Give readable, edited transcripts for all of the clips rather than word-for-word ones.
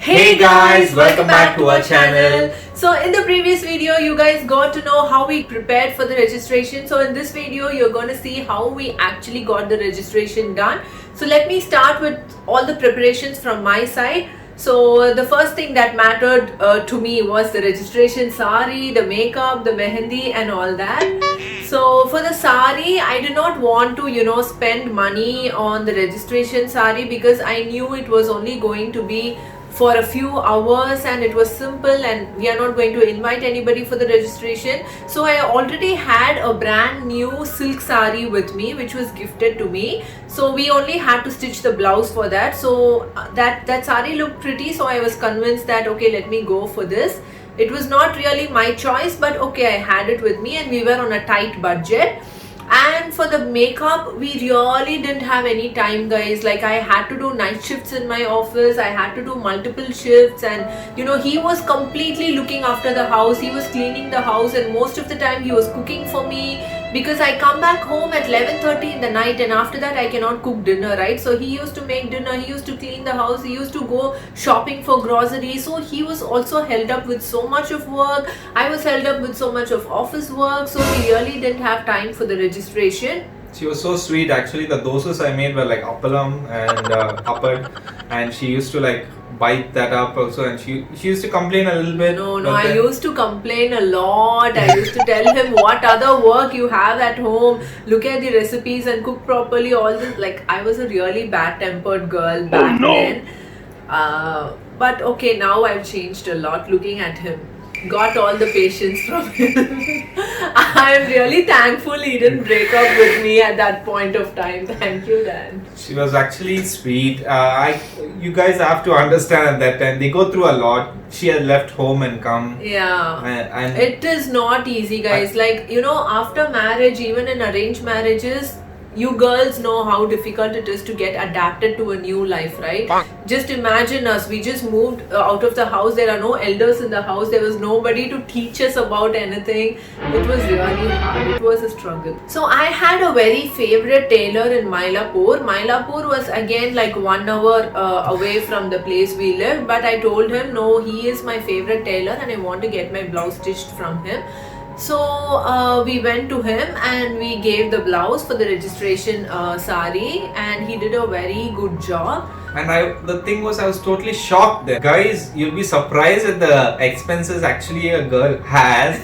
Hey guys, welcome back to our channel. So in the previous video you guys got to know how we prepared for the registration. So in this video you're going to see how we actually got the registration done. So let me start with all the preparations from my side. So the first thing that mattered to me was the registration sari, the makeup, the mehendi and all that. So for the sari, I did not want to spend money on the registration sari because I knew it was only going to be for a few hours and it was simple and we are not going to invite anybody for the registration. So I already had a brand new silk sari with me which was gifted to me. So we only had to stitch the blouse for that. So that sari looked pretty, so I was convinced that okay, let me go for this. It was not really my choice, but okay, I had it with me and we were on a tight budget. And for the makeup, we really didn't have any time, guys. Like, I had to do night shifts in my office, I had to do multiple shifts, and he was completely looking after the house, he was cleaning the house, and most of the time he was cooking for me because I come back home at 11:30 in the night and after that I cannot cook dinner, right? So he used to make dinner, he used to clean the house, he used to go shopping for groceries. So he was also held up with so much of work, I was held up with so much of office work, so we really didn't have time for the registration. She was so sweet. Actually, the dosas I made were like appalam and appad, and she used to like bite that up also, and she used to complain a little bit. No, I used to complain a lot. I used to tell him what other work you have at home, look at the recipes and cook properly, all this. Like, I was a really bad tempered girl back then. But okay, now I've changed a lot looking at him. Got all the patience from him. I'm really thankful he didn't break up with me at that point of time. Thank you, Dan. She was actually sweet. You guys have to understand at that time they go through a lot. She had left home and come. Yeah. And it is not easy, guys. After marriage, even in arranged marriages, you girls know how difficult it is to get adapted to a new life, right? Just imagine us, we just moved out of the house, there are no elders in the house, there was nobody to teach us about anything. It was really hard, it was a struggle. So I had a very favorite tailor in Mylapore. Mylapore was again like 1 hour away from the place we lived, but I told him no, he is my favorite tailor and I want to get my blouse stitched from him. So we went to him and we gave the blouse for the registration sari and he did a very good job. And the thing was, I was totally shocked there. Guys, you'll be surprised at the expenses actually a girl has,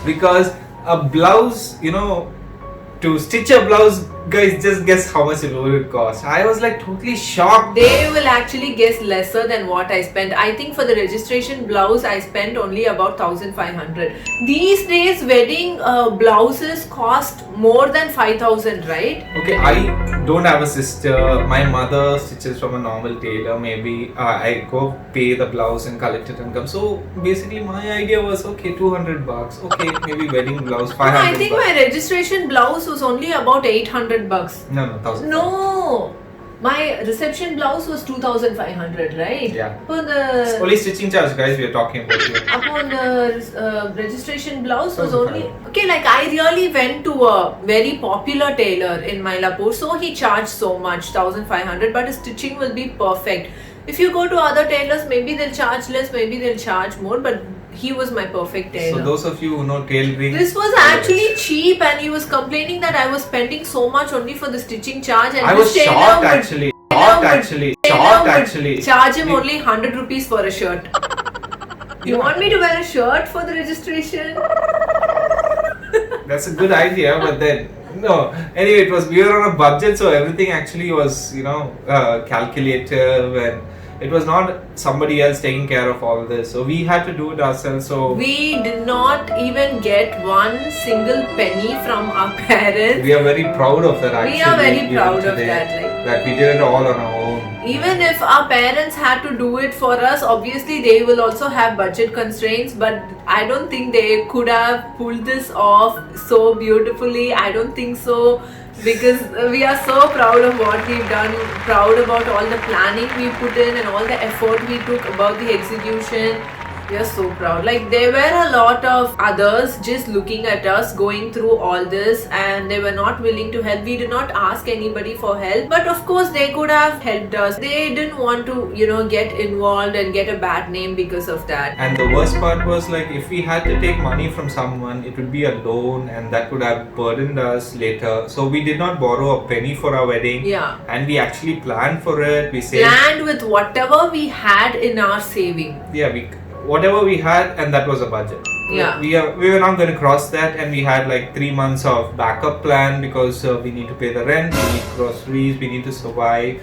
because a blouse, to stitch a blouse, guys, just guess how much it would cost. I was like totally shocked. They will actually guess lesser than what I spent. I think for the registration blouse I spent only about 1,500. These days wedding blouses cost more than 5,000, right? Okay, I don't have a sister. My mother stitches from a normal tailor. Maybe I go pay the blouse and collect it and come. So basically my idea was, okay, 200 bucks. Okay, maybe wedding blouse 500 I think bucks. my registration blouse was only about 800 bucks. No, 1,000. No, my reception blouse was 2,500, right? Yeah. Upon the Only stitching charge, guys, we are talking about here. upon the registration blouse was 1,500. only okay. Like, I really went to a very popular tailor in Mylapore, so he charged so much, 1,500, but his stitching will be perfect. If you go to other tailors, maybe they'll charge less, maybe they'll charge more, but he was my perfect tailor. So those of you who know tailoring, This was actually cheap and he was complaining that I was spending so much only for the stitching charge, and I was this tailor shocked would- actually. tailor would Actually. charge him only 100 rupees for a shirt. You want me to wear a shirt for the registration? That's a good idea, but then no. Anyway, we were on a budget, so everything actually was calculative, and it was not somebody else taking care of all this. So we had to do it ourselves. So We did not even get one single penny from our parents. we are very proud of that. Actually, We are very even proud of today, that. that we did it all on our own. Even if our parents had to do it for us, obviously they will also have budget constraints, but I don't think they could have pulled this off so beautifully. I don't think so, because we are so proud of what we've done, proud about all the planning we put in and all the effort we took about the execution. We are so proud. Like there were a lot of others just looking at us going through all this, and they were not willing to help. We did not ask anybody for help, but of course they could have helped us. They didn't want to, get involved and get a bad name because of that. And the worst part was like if we had to take money from someone, it would be a loan and that would have burdened us later. So we did not borrow a penny for our wedding. Yeah. And we actually planned for it. We saved. Planned with whatever we had in our saving. Yeah, whatever we had, and that was a budget. Yeah. We were not going to cross that, and we had like 3 months of backup plan because we need to pay the rent, we need groceries, we need to survive.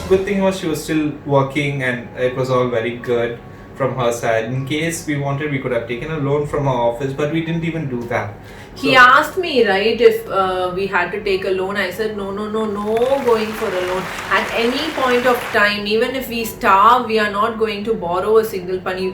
Good thing was she was still working, and it was all very good from her side. In case we wanted, we could have taken a loan from our office, but we didn't even do that. He asked me, right, if we had to take a loan. I said, no going for a loan. At any point of time, even if we starve, we are not going to borrow a single penny.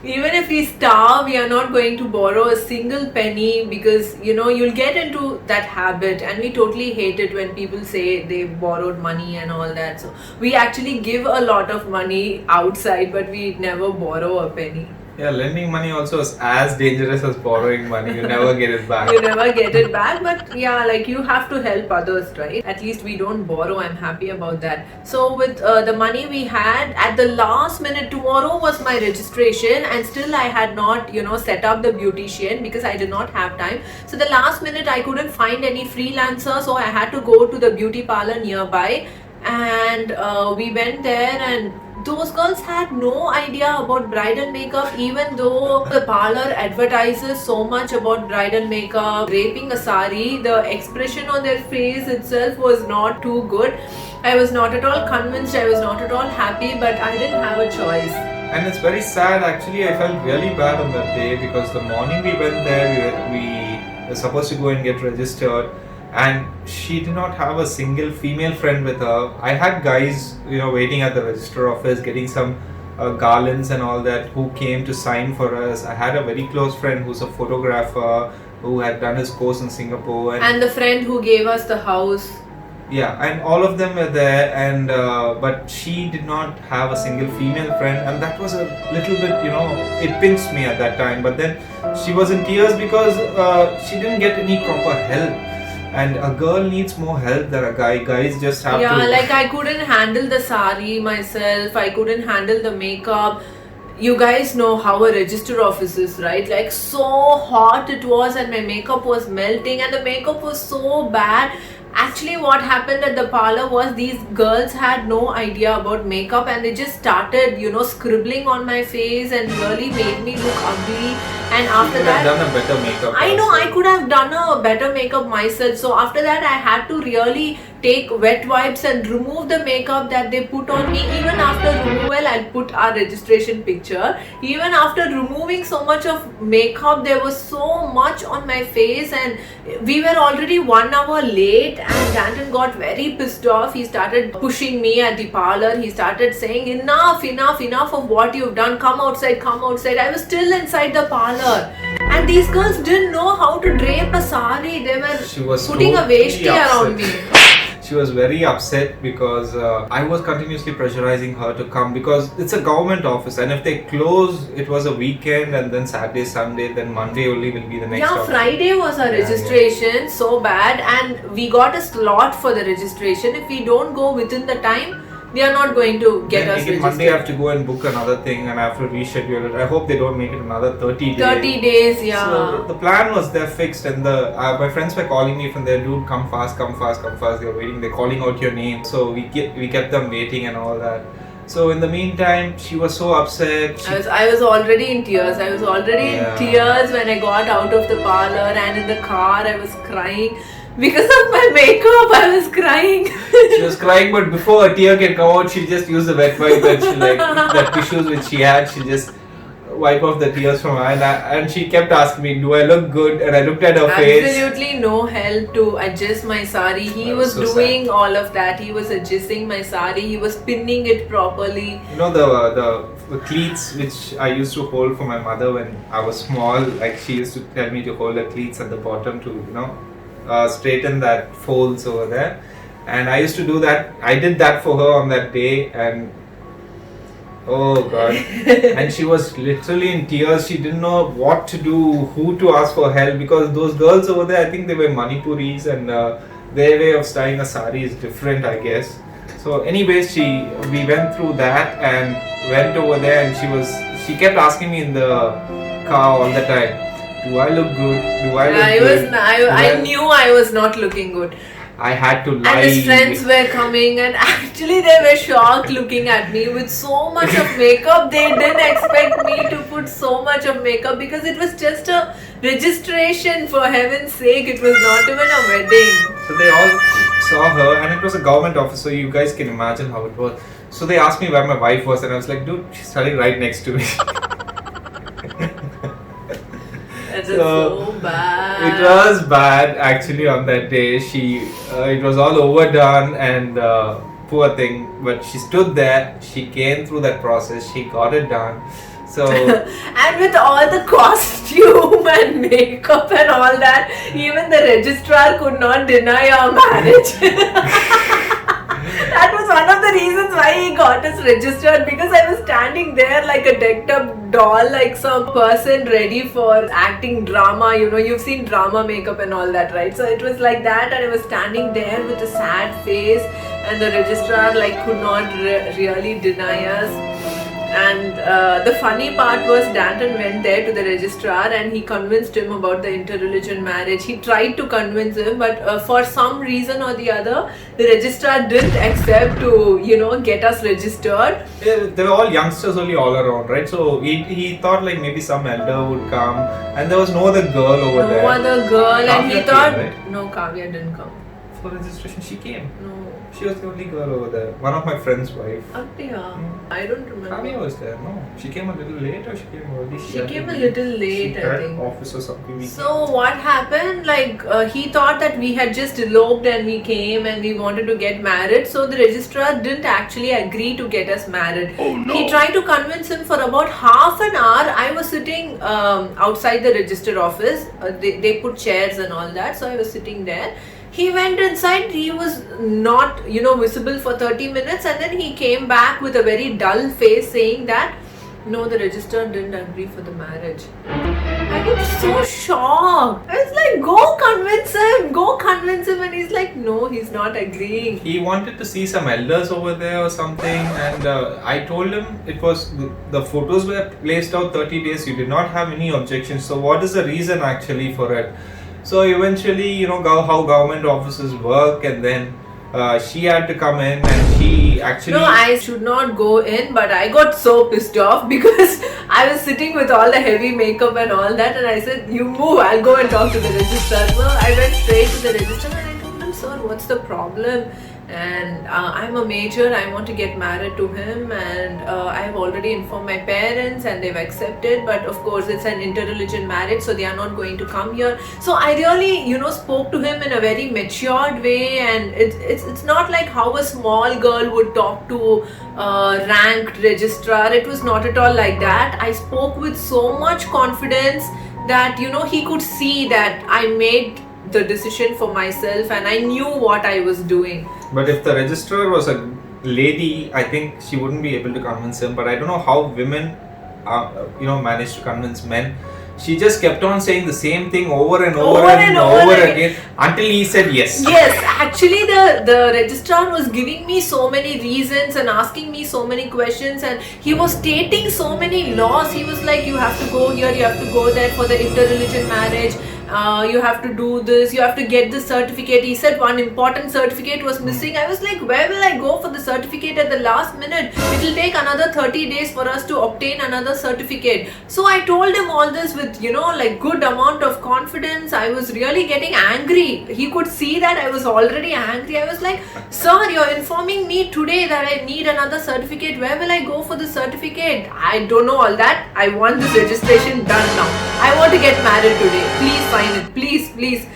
Even if we starve, we are not going to borrow a single penny because, you'll get into that habit, and we totally hate it when people say they borrowed money and all that. So we actually give a lot of money outside, but we never borrow a penny. Yeah, lending money also is as dangerous as borrowing money. You never get it back. You never get it back, but yeah, like you have to help others, right? At least we don't borrow. I'm happy about that. So with the money we had, at the last minute, tomorrow was my registration, and still I had not, set up the beautician because I did not have time. So the last minute I couldn't find any freelancer, so I had to go to the beauty parlor nearby, and we went there, and those girls had no idea about bridal makeup, even though the parlor advertises so much about bridal makeup. Draping a sari, the expression on their face itself was not too good. I was not at all convinced, I was not at all happy, but I didn't have a choice. And it's very sad actually. I felt really bad on that day because the morning we went there, we were supposed to go and get registered, and she did not have a single female friend with her. I had guys, waiting at the register office, getting some garlands and all that, who came to sign for us. I had a very close friend who's a photographer who had done his course in Singapore, and the friend who gave us the house. Yeah, and all of them were there, and but she did not have a single female friend, and that was a little bit, it pinched me at that time. But then she was in tears because she didn't get any proper help. And a girl needs more help than a guy. Guys just have to... Yeah, like I couldn't handle the sari myself. I couldn't handle the makeup. You guys know how a register office is, right? Like so hot it was, and my makeup was melting, and the makeup was so bad. Actually, what happened at the parlor was these girls had no idea about makeup, and they just started, scribbling on my face and really made me look ugly. And after that, done a better makeup. I know I could have done a better makeup myself. So after that, I had to really take wet wipes and remove the makeup that they put on me. Even after removal, I'll put our registration picture. Even after removing so much of makeup, there was so much on my face, and we were already 1 hour late. And Danton got very pissed off. He started pushing me at the parlor. He started saying, enough of what you've done. Come outside. I was still inside the parlor. And these girls didn't know how to drape a sari. They were putting a veshti around me. She was very upset because I was continuously pressurizing her to come, because it's a government office, and if they close, it was a weekend, and then Saturday, Sunday, then Monday only will be the next office. Friday was our registration, so bad, and we got a slot for the registration. If we don't go within the time, they are not going to get us registered. Monday I have to go and book another thing, and I have to reschedule it. I hope they don't make it another 30 days. 30 days, yeah. So the plan was there fixed, and my friends were calling me from there, dude, come fast. They're waiting, they're calling out your name. So we kept them waiting and all that. So in the meantime, she was so upset. I was already in tears. I was already in tears when I got out of the parlor, and in the car I was crying. Because of my makeup, I was crying. She was crying, but before a tear can come out, she just used the wet wipe, and she the tissues which she had, she just wipe off the tears from her, and she kept asking me, do I look good? And I looked at her face. Absolutely no help to adjust my sari. He was so doing all of that. He was adjusting my sari. He was pinning it properly. The cleats which I used to hold for my mother when I was small, like she used to tell me to hold the cleats at the bottom to, straighten that folds over there. and I used to do that. I did that for her on that day, and oh god, and she was literally in tears. She didn't know what to do, who to ask for help, because those girls over there, I think they were Manipuris, and their way of styling a sari is different, I guess. So anyways, we went through that and went over there, and she kept asking me in the car all the time, do I look good? Do I look good? I knew I was not looking good. I had to lie. And his friends were coming, and actually they were shocked looking at me with so much of makeup. They didn't expect me to put so much of makeup because it was just a registration, for heaven's sake. It was not even a wedding. So they all saw her, and it was a government office, so you guys can imagine how it was. So they asked me where my wife was, and I was like, dude, she's studying right next to me. That was so bad. It was bad actually on that day. It was all overdone, and poor thing, but she stood there, she came through that process, she got it done. So and with all the costume and makeup and all that, even the registrar could not deny our marriage. That was one of the reasons why he got us registered, because I was standing there like a decked up doll, like some person ready for acting drama. You know, you've seen drama makeup and all that, right? So it was like that, and I was standing there with a sad face, and the registrar like could not really deny us. And the funny part was Danton went there to the registrar and he convinced him about the interreligion marriage. He tried to convince him, but for some reason or the other, the registrar didn't accept to, get us registered. Yeah, they were all youngsters only all around, right? So he thought like maybe some elder would come, and there was no other girl over there. No other girl, and he Kavya thought, came, right? no, Kavya didn't come. For registration, she came. No. She was the only girl over there. One of my friend's wife. I don't remember. Kavya was there. No, she came a little late, or she came early. She came a little late, I think. Office or something. So what happened? Like he thought that we had just eloped and we came and we wanted to get married. So the registrar didn't actually agree to get us married. Oh, no. He tried to convince him for about half an hour. I was sitting outside the register office. They put chairs and all that. So I was sitting there. He went inside, he was not, visible for 30 minutes, and then he came back with a very dull face saying that, no, the registrar didn't agree for the marriage. I was so shocked. I was like, go convince him. And he's like, no, he's not agreeing. He wanted to see some elders over there or something, and I told him it was, the photos were placed out 30 days, you did not have any objections. So what is the reason actually for it? So eventually, how government offices work, and then she had to come in, and she actually... No, I should not go in, but I got so pissed off because I was sitting with all the heavy makeup and all that, and I said, you move, I'll go and talk to the registrar. So I went straight to the registrar and I told him, sir, what's the problem? And I'm a major, I want to get married to him, and I have already informed my parents and they've accepted, but of course it's an interreligion marriage, so they are not going to come here. So I really, spoke to him in a very matured way, and it's not like how a small girl would talk to ranked registrar. It was not at all like that. I spoke with so much confidence that, he could see that I made the decision for myself and I knew what I was doing. But if the registrar was a lady, I think she wouldn't be able to convince him. But I don't know how women, manage to convince men. She just kept on saying the same thing over and over again until he said yes. Yes, actually the registrar was giving me so many reasons and asking me so many questions, and he was stating so many laws. He was like, you have to go here, you have to go there for the interreligion marriage. You have to do this, you have to get this certificate. He said one important certificate was missing. I was like, where will I go for the certificate at the last minute? It will take another 30 days for us to obtain another certificate. So I told him all this with, good amount of confidence. I was really getting angry. He could see that I was already angry. I was like, sir, you're informing me today that I need another certificate. Where will I go for the certificate? I don't know all that. I want this registration done now. I want to get married today. Please sign it. Please.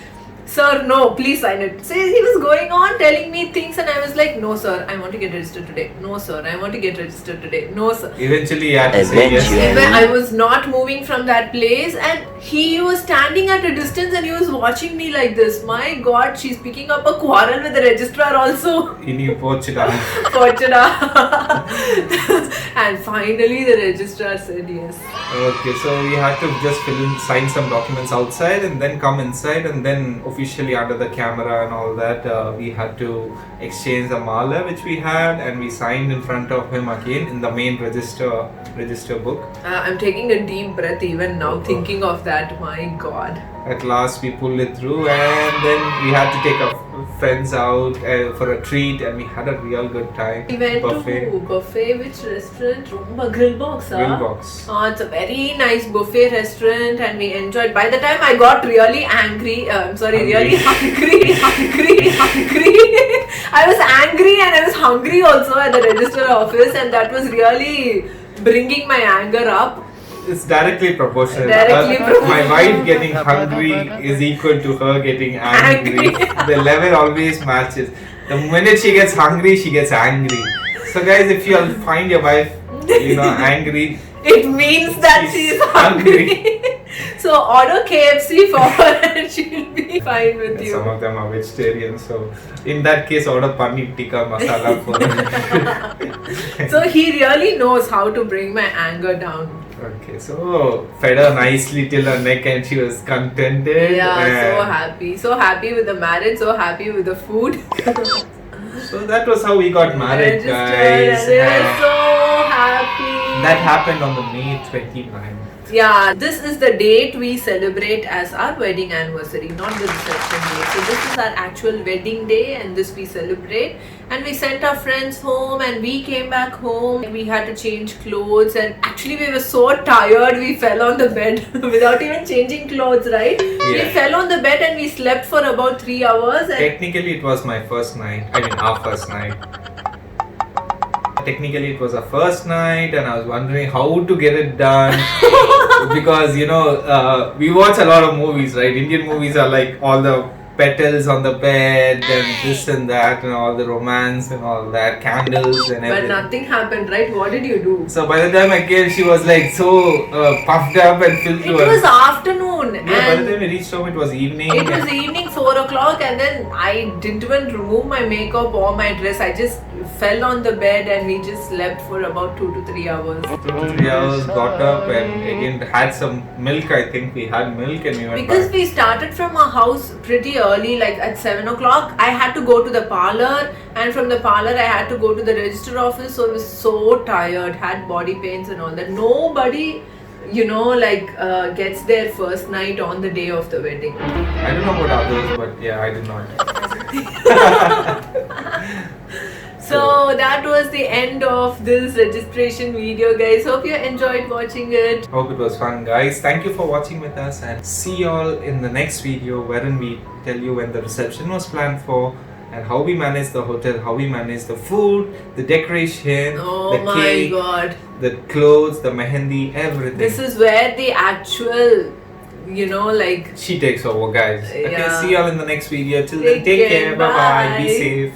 sir, no, please sign it. So he was going on telling me things, and I was like, no, sir, I want to get registered today. No, sir, I want to get registered today. No, sir. Eventually, you had to say yes. Even I was not moving from that place, and he was standing at a distance and he was watching me like this. My God, she's picking up a quarrel with the registrar also. He knew Portugal. Fortuna. And finally, the registrar said yes. Okay, so we had to just sign some documents outside and then come inside, and then officially under the camera and all that, we had to exchange the mala which we had, and we signed in front of him again in the main register book. I'm taking a deep breath even now, thinking of that. My God. At last we pulled it through, and then we had to take our friends out for a treat, and we had a real good time. We went buffet. to buffet, which restaurant? Grill Box. Grill Box. It's a very nice buffet restaurant, and we enjoyed. By the time I got really angry, really hungry. I was angry and I was hungry also at the register office, and that was really bringing my anger up. It's directly proportional. Proportional. My wife getting hungry is equal to her getting angry. The level always matches. The minute she gets hungry, she gets angry. So guys, if you find your wife, angry, it means that she's hungry. So order KFC for her and she'll be fine with you. Some of them are vegetarian, so in that case, order paneer tikka masala for her. So he really knows how to bring my anger down. Okay, so fed her nicely till her neck and she was contented. Yeah, so happy with the marriage, so happy with the food. So that was how we got married, guys. And we were so happy. That happened on the May 29th. Yeah, this is the date we celebrate as our wedding anniversary, not the reception day. So this is our actual wedding day, and this we celebrate. And we sent our friends home, and we came back home. We had to change clothes, and actually we were so tired we fell on the bed without even changing clothes, right? Yeah. We fell on the bed and we slept for about 3 hours. And Technically, it was my first night. Our first night. Technically, it was our first night, and I was wondering how to get it done. Because we watch a lot of movies, right? Indian movies are like all the petals on the bed and this and that and all the romance and all that, candles and everything. But nothing happened, right? What did you do? So by the time I came, she was like so puffed up and filled to It was afternoon. Yeah, by the time we reached home, it was evening. It was evening, 4 o'clock, and then I didn't even remove my makeup or my dress. I just fell on the bed and we just slept for about 2 to 3 hours. 2 to 3 hours, got up and again had some milk. I think we had milk and we went Because back. we started from our house pretty early, like at 7 o'clock. I had to go to the parlor, and from the parlor I had to go to the register office. So I was so tired, had body pains and all that. Nobody gets their first night on the day of the wedding. I don't know about others, but yeah, I did not. So that was the end of this registration video, guys. Hope you enjoyed watching it. Hope it was fun, guys. Thank you for watching with us, and see y'all in the next video wherein we tell you when the reception was planned for and how we managed the hotel, how we managed the food, the decoration, Oh the my cake, God. the clothes, the mehendi, everything. This is where the actual, she takes over, guys. Okay, Yeah. see y'all in the next video. Till then, Take take care. care. Bye bye. Be Bye. safe.